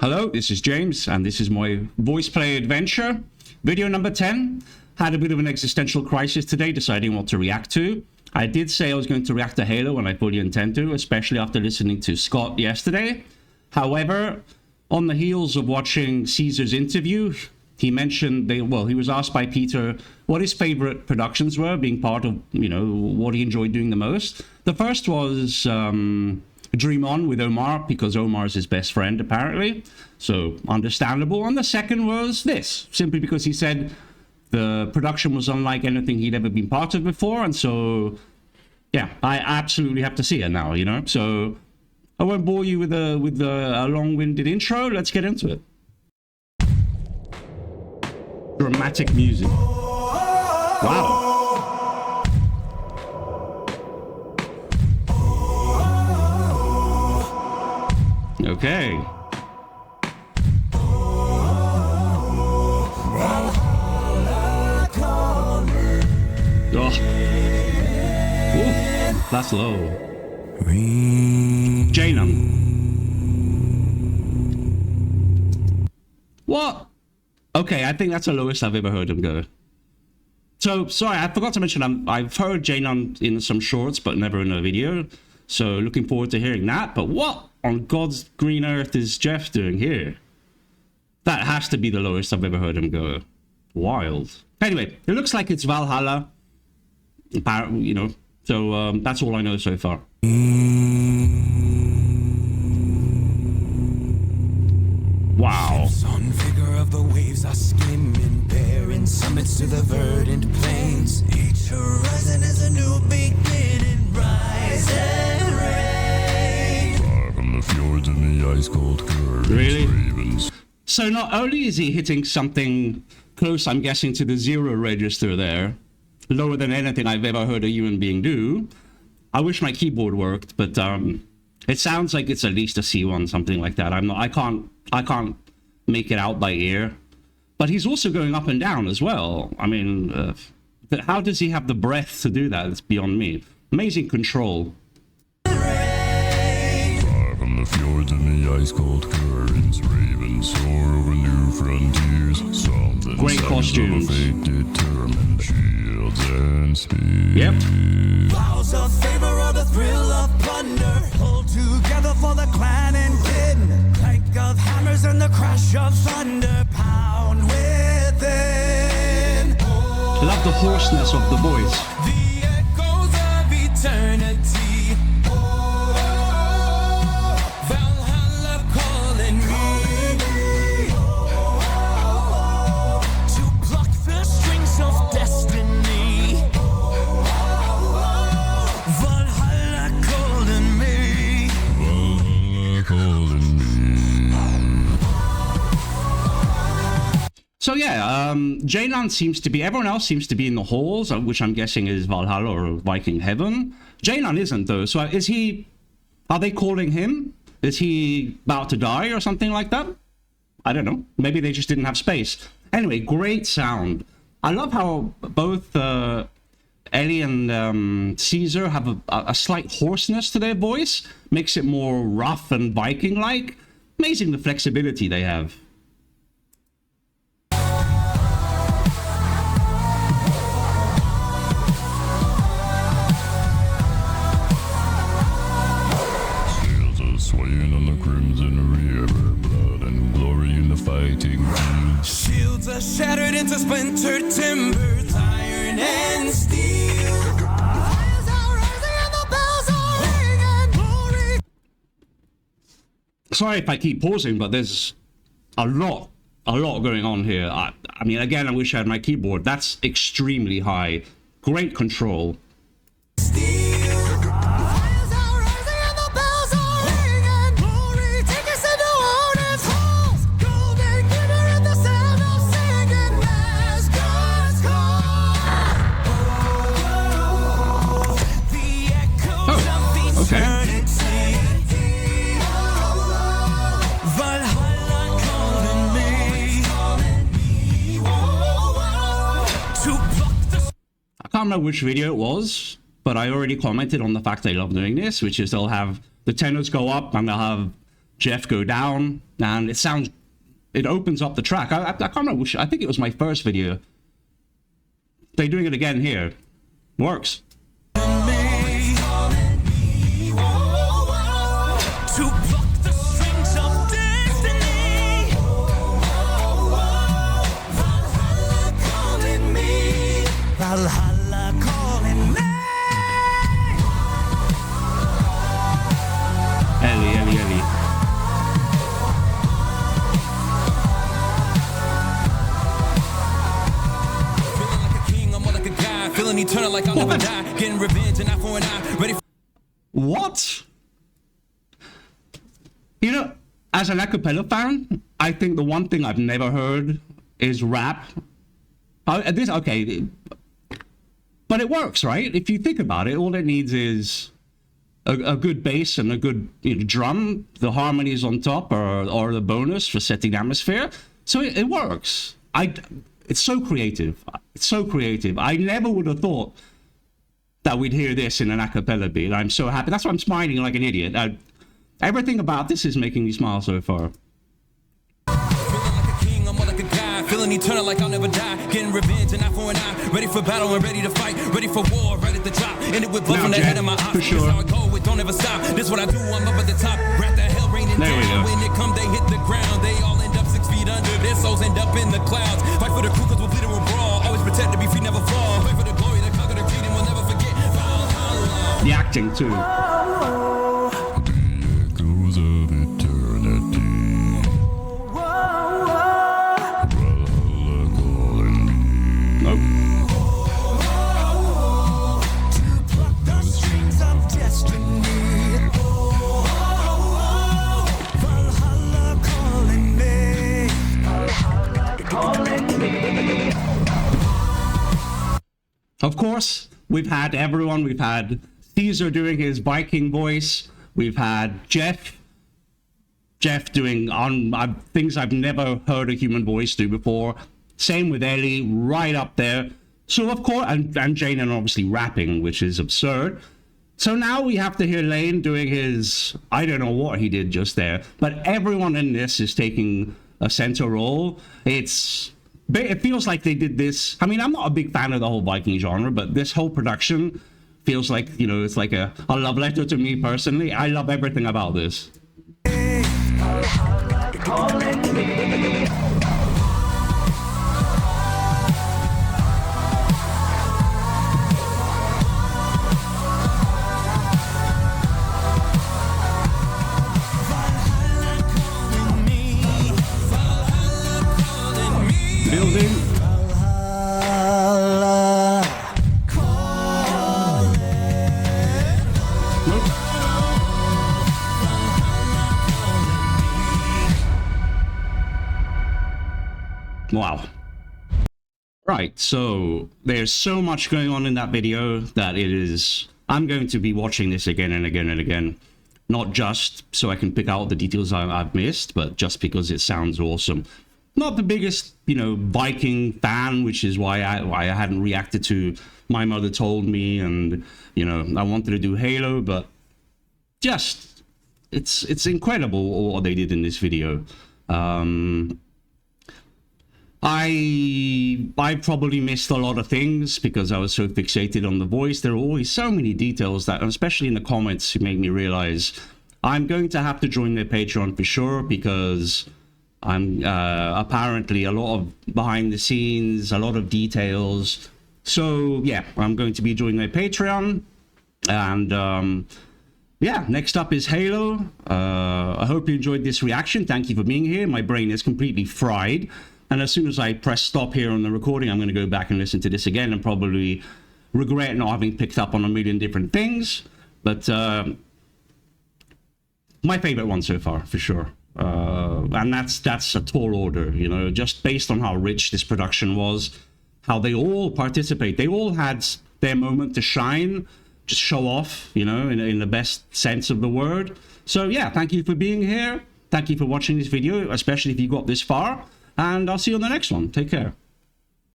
Hello, this is James, and this is my Voiceplay adventure. Video number 10. Had a bit of an existential crisis today, deciding what to react to. I did say I was going to react to Halo, and I fully intend to, especially after listening to Scott yesterday. However, on the heels of watching Caesar's interview, he mentioned, he was asked by Peter what his favorite productions were, being part of, what he enjoyed doing the most. The first was Dream On with Omar, because Omar is his best friend, apparently. So, understandable. And the second was this, simply because he said the production was unlike anything he'd ever been part of before. And so, yeah, I absolutely have to see it now, So, I won't bore you with a long-winded intro. Let's get into it. Dramatic music. Wow. Okay. Oh. Ooh, that's low. Janum. What? Okay, I think that's the lowest I've ever heard him go. So, sorry, I forgot to mention, I've heard Janum in some shorts, but never in a video. So, looking forward to hearing that. But what on God's green earth is Jeff doing here? That has to be the lowest I've ever heard him go. Wild. Anyway, it looks like it's Valhalla. Apparently, so that's all I know so far. Wow. On figure of the waves are skimming, bearing summits to the verdant plains. Each horizon is a new beginning, rise and rain. Far from the fjords and the ice cold currents. Really? Ravens. So not only is he hitting something close, I'm guessing, to the zero register there, lower than anything I've ever heard a human being do. I wish my keyboard worked, but it sounds like it's at least a C1, something like that. I can't make it out by ear. But he's also going up and down as well. I mean, how does he have the breath to do that? It's beyond me. Amazing control. Far from the fjords and the ice cold currents, ravens soar over new frontiers. Something great costumes. Fate determined, shields and spears. Yep. Vows of favor or the thrill of plunder, pulled together for the clan and kin. Clank of hammers and the crash of thunder, pound within. Love the hoarseness of the voice. The echoes of eternity. Valhalla calling me to pluck the strings of destiny. Valhalla calling me. Valhalla calling me. So yeah, Jaylan seems to be, everyone else seems to be in the halls, which I'm guessing is Valhalla or Viking Heaven. Jaylan isn't though, so are they calling him? Is he about to die or something like that? I don't know. Maybe they just didn't have space. Anyway, great sound. I love how both Ellie and Caesar have a slight hoarseness to their voice. Makes it more rough and Viking-like. Amazing the flexibility they have. Swaying on the crimson river, blood and glory in the fighting field. Shields are shattered into splintered timbers, iron and steel. Fires are rising and the bells are ringing, glory. Sorry if I keep pausing, but there's a lot going on here. I mean, again, I wish I had my keyboard. That's extremely high. Great control. I can't remember which video it was, but I already commented on the fact they love doing this, which is they'll have the tenors go up and they'll have Jeff go down, and it opens up the track. I can't remember, I think it was my first video. They're doing it again here. Works. Valhalla calling me. Ellie. Feeling like a king, I'm more like a guy. Feeling eternal like I'll never die. Getting revenge and eye for an eye. Ready for... What? You know, as an acapella fan, I think the one thing I've never heard is rap. Okay, but it works, right? If you think about it, all it needs is a good bass and a good drum. The harmonies on top are the bonus for setting the atmosphere. So it works. It's so creative. It's so creative. I never would have thought that we'd hear this in an acapella beat. I'm so happy. That's why I'm smiling like an idiot. Everything about this is making me smile so far. Feeling eternal like I'll never die. Getting revenge and eye for an eye. Ready for battle and ready to fight. Ready for war, right at the top. And it with blood from the head of my eyes. For sure. This how I go, it don't ever stop. This what I do, I'm up at the top. Wrap that hell raining There we down. go. When it come, they hit the ground. They all end up 6 feet under. Their souls end up in the clouds. Fight for the crew cause we'll bleed and we'll brawl. Always protect to be free, never fall. Fight for the glory, the conquer, the greed, and we'll never forget. The acting too. The echoes of eternity. Of course, we've had everyone. We've had Caesar doing his Viking voice. We've had Jeff doing things I've never heard a human voice do before. Same with Ellie, right up there. So of course, and Janan obviously rapping, which is absurd. So now we have to hear Lane doing his, I don't know what he did just there, but everyone in this is taking a center role. It feels like they did this. I mean, I'm not a big fan of the whole Viking genre, but this whole production feels like, it's like a love letter to me personally. I love everything about this. Building. Wow. Right, so there's so much going on in that video that I'm going to be watching this again and again and again. Not just so I can pick out the details I've missed, but just because it sounds awesome. Not the biggest, Viking fan, which is why I hadn't reacted to My Mother Told Me, and, I wanted to do Halo, but just, it's incredible what they did in this video. I probably missed a lot of things because I was so fixated on the voice. There are always so many details that, especially in the comments, made me realize I'm going to have to join their Patreon for sure, because I'm apparently a lot of behind the scenes, a lot of details. So yeah, I'm going to be joining their Patreon. And yeah, next up is Halo. I hope you enjoyed this reaction. Thank you for being here. My brain is completely fried. And as soon as I press stop here on the recording, I'm going to go back and listen to this again and probably regret not having picked up on a million different things. But my favorite one so far, for sure. And that's a tall order, just based on how rich this production was, how they all participate. They all had their moment to shine, just show off, in the best sense of the word. So yeah, thank you for being here. Thank you for watching this video, especially if you got this far. And I'll see you on the next one. Take care.